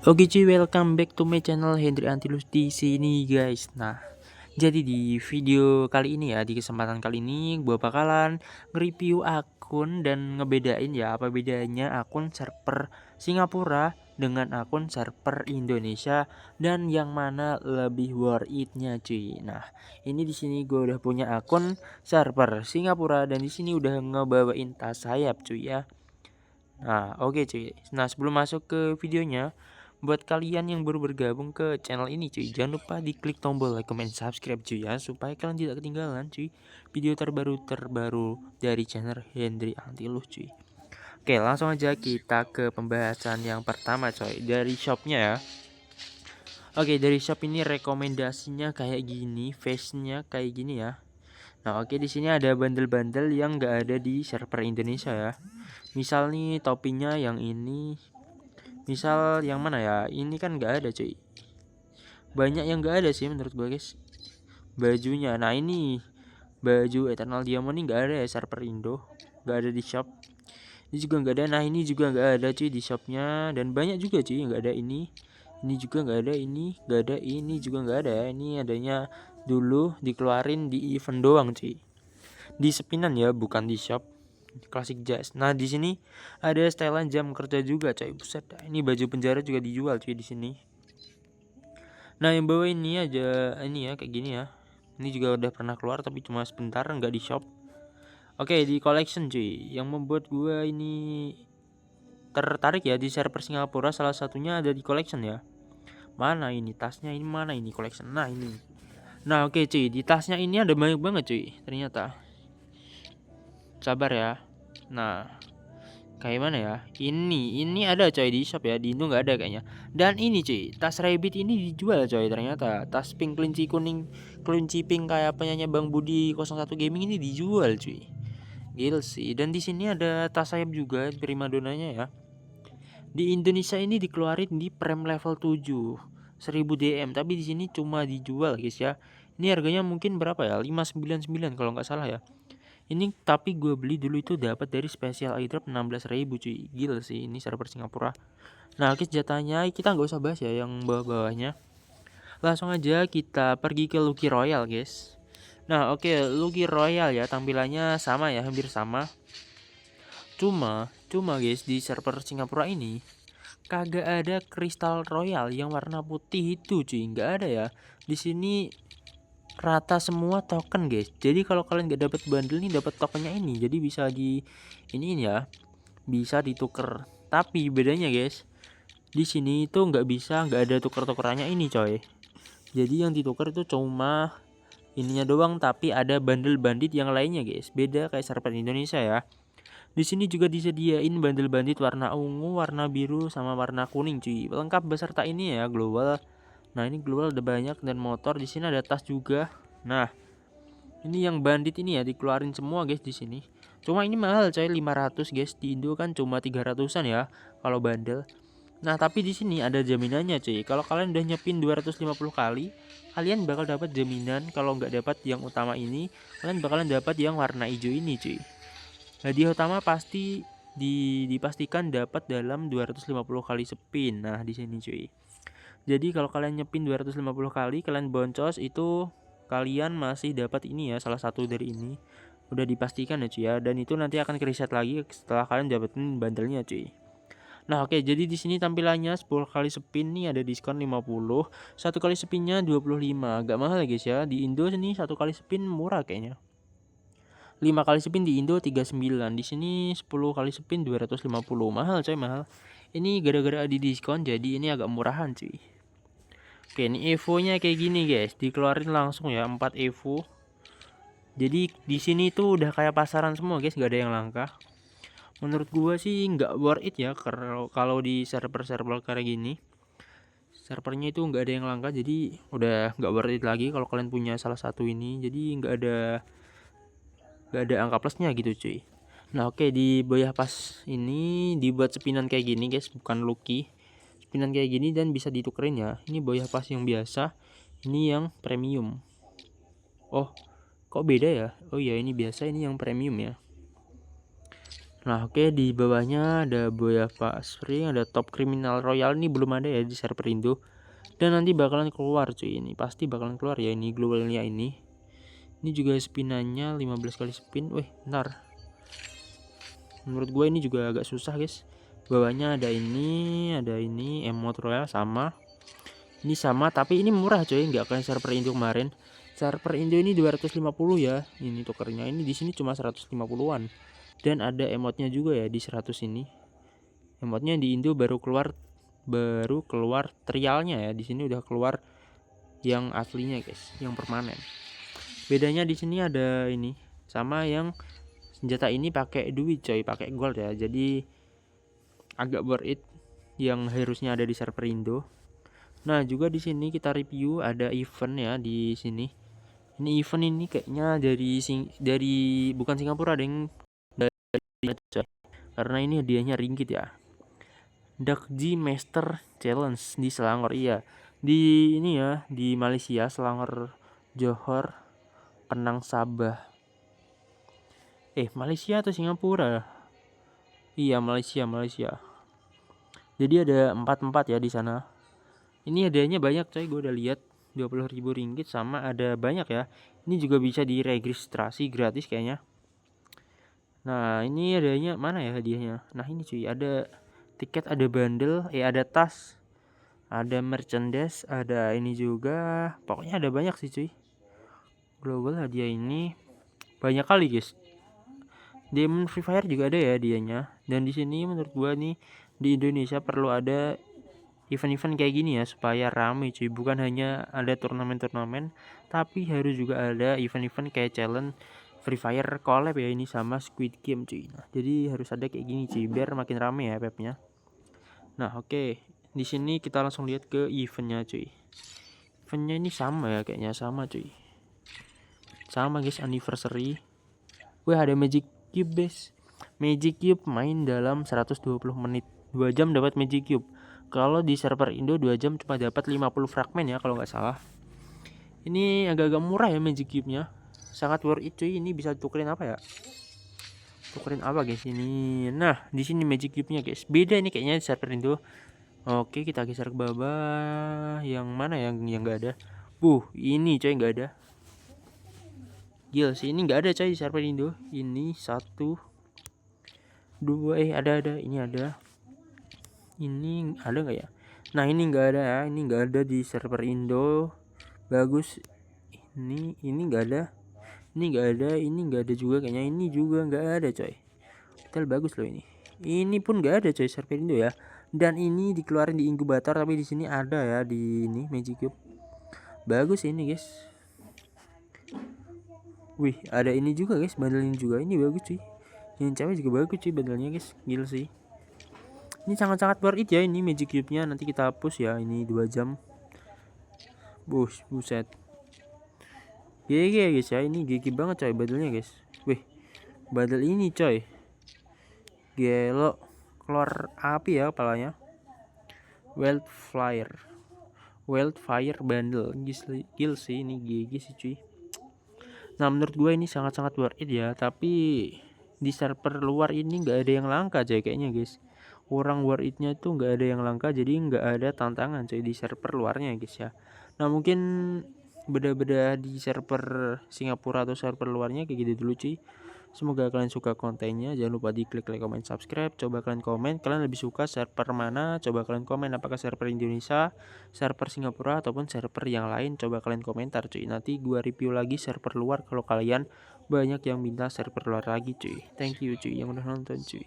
Oke cuy, welcome back to my channel Hendri Antilus di sini guys. Nah, jadi di video kali ini ya, di kesempatan kali ini gue bakalan nge-review akun dan ngebedain ya apa bedanya akun server Singapura dengan akun server Indonesia dan yang mana lebih worth it-nya cuy. Nah, ini di sini gue udah punya akun server Singapura dan di sini udah ngebawain tas sayap cuy ya. Nah, oke cuy. Nah, sebelum masuk ke videonya, buat kalian yang baru bergabung ke channel ini cuy, jangan lupa diklik tombol like, comment, subscribe cuy ya, supaya kalian tidak ketinggalan cuy video terbaru dari channel Hendri Antilus cuy. Oke, langsung aja kita ke pembahasan yang pertama coy, dari shopnya ya. Oke, dari shop ini rekomendasinya kayak gini, face-nya kayak gini ya. Nah, oke, di sini ada bundle-bundle yang nggak ada di server Indonesia ya. Misal nih topinya yang ini, misal yang mana ya? Ini kan nggak ada cuy. Banyak yang nggak ada sih menurut gue guys. Bajunya, nah ini baju Eternal Diamond ini nggak ada ya server Indo, nggak ada di shop. Ini juga nggak ada. Nah ini juga nggak ada cuy di shopnya, dan banyak juga cuy yang nggak ada ini. Ini juga nggak ada, ini nggak ada, ini juga nggak ada ya. Ini adanya dulu dikeluarin di event doang cuy. Di sepinan ya, bukan di shop. Classic Jazz. Nah, di sini ada setelan jam kerja juga, coy. Buset. Ini baju penjara juga dijual, cuy, di sini. Nah, yang bawah ini aja ini ya kayak gini ya. Ini juga udah pernah keluar tapi cuma sebentar, nggak di shop. Oke, di collection, cuy. Yang membuat gua ini tertarik ya di server Singapura, salah satunya ada di collection ya. Mana ini tasnya? Ini mana ini collection? Nah, ini. Nah, oke, cuy. Di tasnya ini ada banyak banget, cuy. Ternyata. Sabar ya. Nah, kayak mana ya? Ini ada coy di shop ya, di Indo nggak ada kayaknya. Dan ini cuy, tas rabbit ini dijual coy ternyata. Tas pink kelinci kuning, kelinci pink kayak penyanyi Bang Budi 01 Gaming ini dijual cuy. Gila sih. Dan di sini ada tas sayap juga primadonanya ya. Di Indonesia ini dikeluarin di prem level 7 1000 DM, tapi di sini cuma dijual guys ya. Ini harganya mungkin berapa ya? 599 kalau nggak salah ya. Ini tapi gue beli dulu itu dapat dari special airdrop 16.000 cuy. Gila sih ini server Singapura. Nah, oke jatahnya kita nggak usah bahas ya yang bawah-bawahnya. Langsung aja kita pergi ke Lucky Royal, guys. Nah, oke, Lucky Royal ya tampilannya sama ya, hampir sama. Cuma guys di server Singapura ini kagak ada Crystal Royal yang warna putih itu cuy, nggak ada ya. Di sini rata semua token guys. Jadi kalau kalian nggak dapat bundle nih, dapat tokennya ini, jadi bisa di ini ya, bisa ditukar. Tapi bedanya guys, di sini itu nggak ada tuker-tukerannya ini coy. Jadi yang ditukar itu cuma ininya doang, tapi ada bundle bandit yang lainnya guys. Beda kayak server Indonesia ya. Di sini juga disediain bundle bandit warna ungu, warna biru, sama warna kuning cuy. Lengkap beserta ini ya global. Nah ini global ada banyak, dan motor di sini ada tas juga. Nah ini yang bandit ini ya dikeluarin semua guys di sini. Cuma ini mahal coy, 500 guys. Di Indo kan cuma 300-an ya kalau bundle. Nah tapi di sini ada jaminannya cuy. Kalau kalian udah nyepin 250 kali, kalian bakal dapat jaminan. Kalau nggak dapat yang utama ini, kalian bakalan dapat yang warna hijau ini cuy. Hadiah utama pasti dipastikan dapat dalam 250 kali spin. Nah, di sini cuy. Jadi kalau kalian nyepin 250 kali, kalian boncos itu kalian masih dapat ini ya, salah satu dari ini. Udah dipastikan ya cuy ya, dan itu nanti akan reset lagi setelah kalian dapetin bandelnya cuy. Nah, oke, jadi di sini tampilannya 10 kali spin nih ada diskon 50, satu kali spinnya 25. Agak mahal ya guys ya. Di Indo sini satu kali spin murah kayaknya. 5 kali spin di Indo 39. Di sini 10 kali spin 250. Mahal coy, mahal. Ini gara-gara di diskon jadi ini agak murahan cuy. Oke, ini Evo-nya kayak gini guys. Dikeluarin langsung ya 4 Evo. Jadi di sini tuh udah kayak pasaran semua guys, gak ada yang langka. Menurut gua sih nggak worth it ya kalau di server-server kayak gini. Servernya itu nggak ada yang langka, jadi udah nggak worth it lagi kalau kalian punya salah satu ini. Jadi nggak ada angka plusnya gitu cuy. Nah oke, di Boyah Pas ini dibuat sepinan kayak gini guys, bukan Lucky. Sepinan kayak gini dan bisa ditukerin ya. Ini Boyah Pas yang biasa, ini yang premium. Oh kok beda ya? Oh iya ini biasa, ini yang premium ya. Nah oke, di bawahnya ada Boyapa Spring, ada Top Criminal Royale, ini belum ada ya di server Indo. Dan nanti bakalan keluar cuy, ini pasti bakalan keluar ya, ini globalnya ini. Ini juga spinannya 15 kali spin. Wih, bentar. Menurut gue ini juga agak susah guys. Bawahnya ada ini emote royal sama. Ini sama tapi ini murah coy, nggak kayak server Indo kemarin. Server Indo ini 250 ya. Ini tukernya ini di sini cuma 150-an. Dan ada emotnya juga ya di 100 ini. Emotnya di Indo baru keluar trialnya ya. Di sini udah keluar yang aslinya guys, yang permanen. Bedanya di sini ada ini sama yang senjata ini pakai duit coy, pakai gold ya. Jadi agak worth it yang harusnya ada di server Indo. Nah, juga di sini kita review ada event ya di sini. Ini event ini kayaknya dari bukan Singapura, ada yang dari coy. Karena ini hadiahnya ringgit ya. Dakji Master Challenge di Selangor, iya. Di ini ya, di Malaysia, Selangor, Johor, Penang, Sabah. Malaysia atau Singapura? Iya, Malaysia. Jadi ada 4 ya di sana. Ini hadiahnya banyak coy, gue udah lihat 20.000 ringgit sama ada banyak ya. Ini juga bisa diregistrasi gratis kayaknya. Nah, ini hadiahnya mana ya hadiahnya? Nah, ini cuy, ada tiket, ada bundle, ada tas, ada merchandise, ada ini juga. Pokoknya ada banyak sih cuy. Global hadiah ini banyak kali guys. Demon Free Fire juga ada ya hadiahnya. Dan di sini menurut gua nih di Indonesia perlu ada event-event kayak gini ya supaya rame cuy. Bukan hanya ada turnamen-turnamen, tapi harus juga ada event-event kayak challenge Free Fire collab ya ini sama Squid Game cuy. Nah, jadi harus ada kayak gini cuy biar makin rame ya pepnya. Nah, oke. Di sini kita langsung lihat ke eventnya cuy. Eventnya ini sama ya, kayaknya sama cuy. Sama guys, anniversary. Wah, ada Magic Cube guys. Magic Cube main dalam 120 menit. 2 jam dapat Magic Cube. Kalau di server Indo 2 jam cuma dapat 50 fragmen ya kalau nggak salah. Ini agak-agak murah ya Magic Cube-nya. Sangat worth it cuy. Ini bisa tukerin apa ya? Tukerin apa guys ini? Nah, di sini Magic Cube-nya guys. Beda ini kayaknya di server Indo. Oke, kita geser ke bawah. Yang mana yang nggak ada? Ini coy nggak ada. Gila sih, ini nggak ada coy di server Indo. Ini 1, 2, ada. Ini ada. Ini ada nggak ya? Nah, ini nggak ada ya. Ini nggak ada di server Indo. Bagus. Ini nggak ada. Ini nggak ada. Ini nggak ada juga kayaknya. Ini juga nggak ada coy. Betul, bagus loh ini. Ini pun nggak ada coy server Indo ya. Dan ini dikeluarin di inkubator tapi di sini ada ya di ini Magic Cube. Bagus ini guys. Wih, ada ini juga guys, bundle ini juga. Ini bagus cuy. Yang cewek juga bagus cuy bundlenya guys. Gila sih. Ini sangat-sangat worth it ya ini Magic Cube-nya. Nanti kita hapus ya, ini 2 jam. Buset. GG guys ya, ini GG banget coy bundlenya guys. Wih, bundle ini coy. Gelo, keluar api ya kepalanya. Wildfire bundle. Gil sih ini GG sih cuy. Nah, menurut gue ini sangat-sangat worth it ya. Tapi di server luar ini nggak ada yang langka coy kayaknya guys. Orang worth it-nya tuh nggak ada yang langka, jadi nggak ada tantangan coy di server luarnya guys ya. Nah, mungkin beda-beda di server Singapura atau server luarnya kayak gitu dulu cuy. Semoga kalian suka kontennya. Jangan lupa di klik like, comment, subscribe. Coba kalian komen, kalian lebih suka server mana? Coba kalian komen apakah server Indonesia, server Singapura, ataupun server yang lain. Coba kalian komentar cuy. Nanti gua review lagi server luar kalau kalian banyak yang minta server luar lagi cuy. Thank you cuy yang udah nonton cuy.